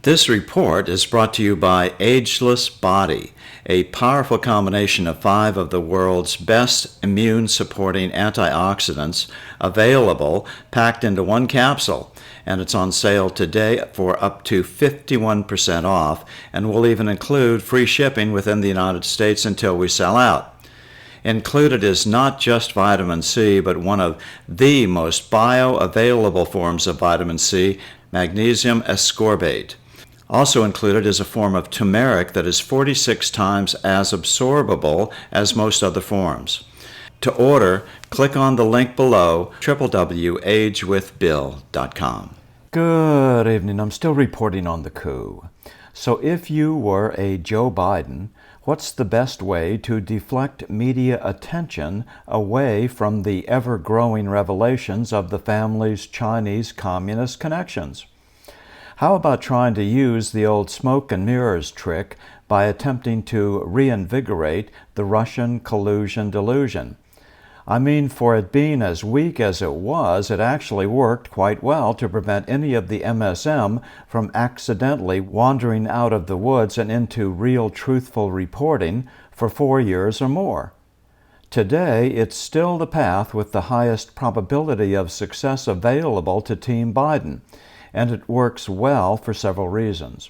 This report is brought to you by Ageless Body, a powerful combination of 5 of the world's best immune-supporting antioxidants available packed into one capsule, and it's on sale today for up to 51% off, and will even include free shipping within the United States until we sell out. Included is not just vitamin C, but one of the most bioavailable forms of vitamin C, magnesium ascorbate. Also included is a form of turmeric that is 46 times as absorbable as most other forms. To order, click on the link below, www.agewithbill.com. Good evening. I'm still reporting on the coup. So if you were a Joe Biden, what's the best way to deflect media attention away from the ever-growing revelations of the family's Chinese communist connections? How about trying to use the old smoke and mirrors trick by attempting to reinvigorate the Russian collusion delusion? I mean, for it being as weak as it was, it actually worked quite well to prevent any of the MSM from accidentally wandering out of the woods and into real truthful reporting for 4 years or more. Today, it's still the path with the highest probability of success available to Team Biden, and it works well for several reasons.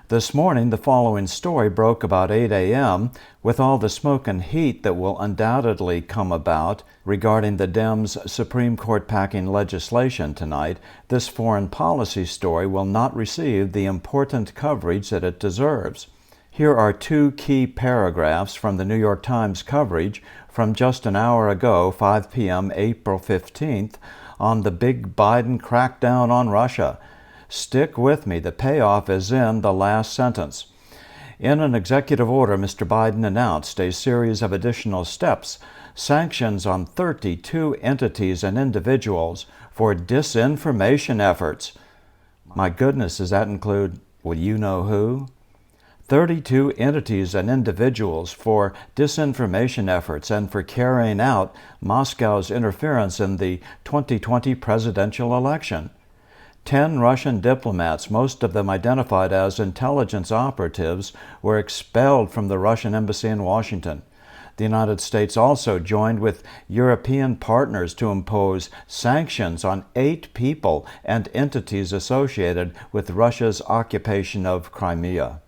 This morning, the following story broke about 8 a.m. with all the smoke and heat that will undoubtedly come about regarding the Dems' Supreme Court packing legislation tonight. This foreign policy story will not receive the important coverage that it deserves. Here are 2 key paragraphs from the New York Times coverage from just an hour ago, 5 p.m. April 15th, on the big Biden crackdown on Russia. Stick with me. The payoff is in the last sentence. In an executive order, Mr. Biden announced a series of additional steps, sanctions on 32 entities and individuals for disinformation efforts. My goodness, does that include, well, you know who? 32 entities and individuals for disinformation efforts and for carrying out Moscow's interference in the 2020 presidential election. 10 Russian diplomats, most of them identified as intelligence operatives, were expelled from the Russian embassy in Washington. The United States also joined with European partners to impose sanctions on 8 people and entities associated with Russia's occupation of Crimea.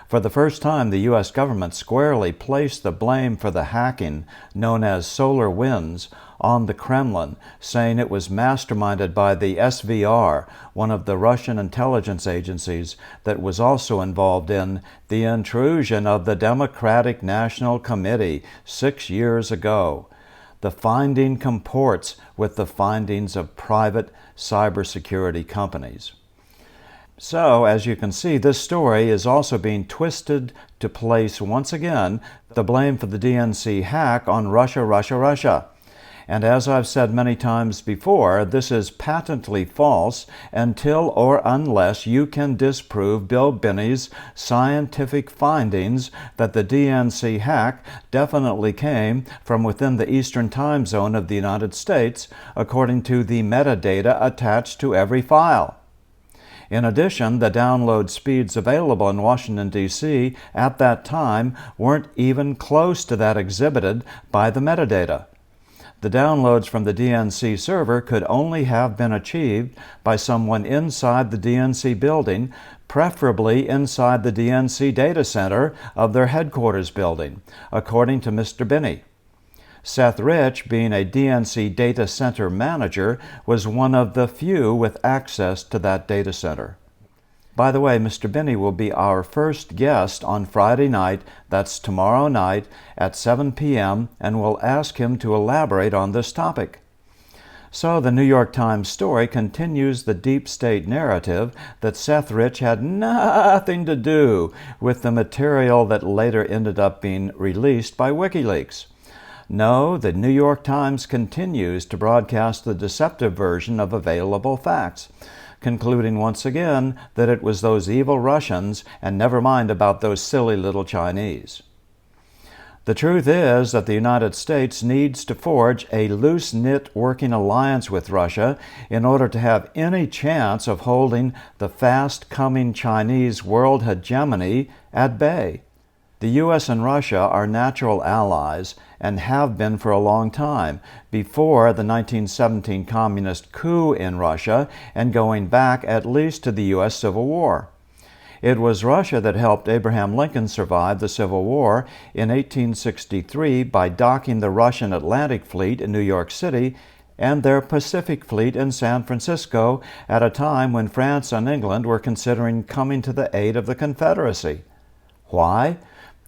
For the first time, the U.S. government squarely placed the blame for the hacking, known as solar winds, on the Kremlin, saying it was masterminded by the SVR, one of the Russian intelligence agencies that was also involved in the intrusion of the Democratic National Committee 6 years ago. The finding comports with the findings of private cybersecurity companies. So, as you can see, this story is also being twisted to place, once again, the blame for the DNC hack on Russia. And as I've said many times before, this is patently false until or unless you can disprove Bill Binney's scientific findings that the DNC hack definitely came from within the Eastern Time Zone of the United States, according to the metadata attached to every file. In addition, the download speeds available in Washington, D.C. at that time weren't even close to that exhibited by the metadata. The downloads from the DNC server could only have been achieved by someone inside the DNC building, preferably inside the DNC data center of their headquarters building, according to Mr. Binney. Seth Rich, being a DNC data center manager, was one of the few with access to that data center. By the way, Mr. Binney will be our first guest on Friday night, that's tomorrow night, at 7 p.m., and we'll ask him to elaborate on this topic. So the New York Times story continues the deep state narrative that Seth Rich had nothing to do with the material that later ended up being released by WikiLeaks. No, the New York Times continues to broadcast the deceptive version of available facts, concluding once again that it was those evil Russians and never mind about those silly little Chinese. The truth is that the United States needs to forge a loose-knit working alliance with Russia in order to have any chance of holding the fast-coming Chinese world hegemony at bay. The U.S. and Russia are natural allies and have been for a long time, before the 1917 communist coup in Russia and going back at least to the U.S. Civil War. It was Russia that helped Abraham Lincoln survive the Civil War in 1863 by docking the Russian Atlantic Fleet in New York City and their Pacific Fleet in San Francisco at a time when France and England were considering coming to the aid of the Confederacy. Why?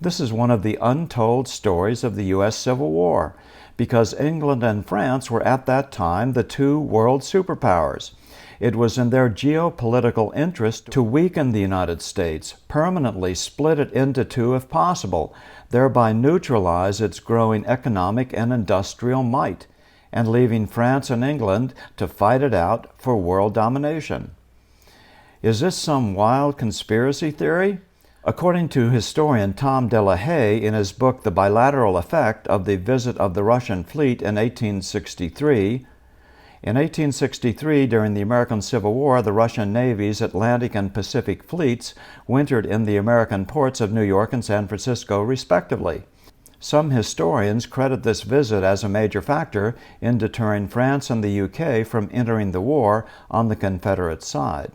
This is one of the untold stories of the U.S. Civil War, because England and France were at that time the two world superpowers. It was in their geopolitical interest to weaken the United States, permanently split it into two if possible, thereby neutralize its growing economic and industrial might, and leaving France and England to fight it out for world domination. Is this some wild conspiracy theory? According to historian Tom DeLahaye in his book The Bilateral Effect of the Visit of the Russian Fleet in 1863, in 1863, during the American Civil War, the Russian Navy's Atlantic and Pacific fleets wintered in the American ports of New York and San Francisco, respectively. Some historians credit this visit as a major factor in deterring France and the UK from entering the war on the Confederate side.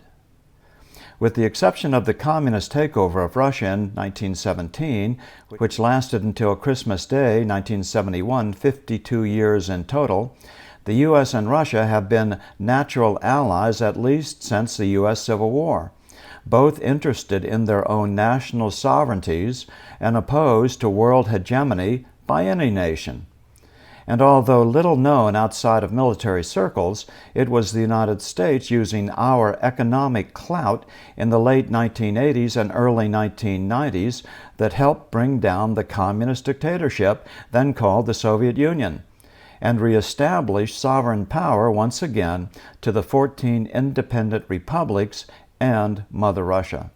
With the exception of the communist takeover of Russia in 1917, which lasted until Christmas Day, 1971, 52 years in total, the U.S. and Russia have been natural allies at least since the U.S. Civil War, both interested in their own national sovereignties and opposed to world hegemony by any nation. And although little known outside of military circles, it was the United States using our economic clout in the late 1980s and early 1990s that helped bring down the communist dictatorship then called the Soviet Union, and reestablish sovereign power once again to the 14 independent republics and Mother Russia.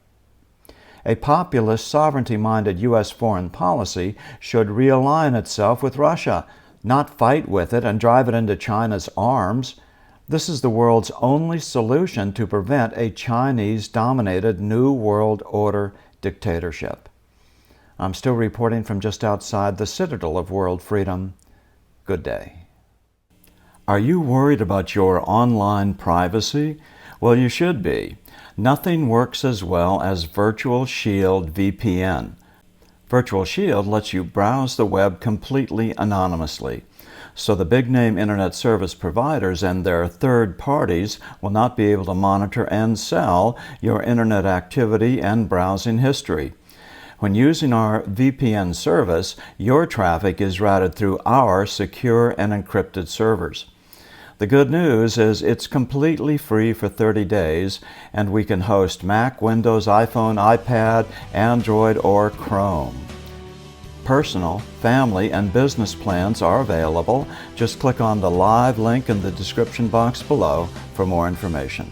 A populist, sovereignty-minded U.S. foreign policy should realign itself with Russia, not fight with it and drive it into China's arms. This is the world's only solution to prevent a Chinese-dominated New World Order dictatorship. I'm still reporting from just outside the citadel of world freedom. Good day. Are you worried about your online privacy? Well, you should be. Nothing works as well as Virtual Shield VPN. Virtual Shield lets you browse the web completely anonymously, so the big-name internet service providers and their third parties will not be able to monitor and sell your internet activity and browsing history. When using our VPN service, your traffic is routed through our secure and encrypted servers. The good news is it's completely free for 30 days, and we can host Mac, Windows, iPhone, iPad, Android, or Chrome. Personal, family, and business plans are available. Just click on the live link in the description box below for more information.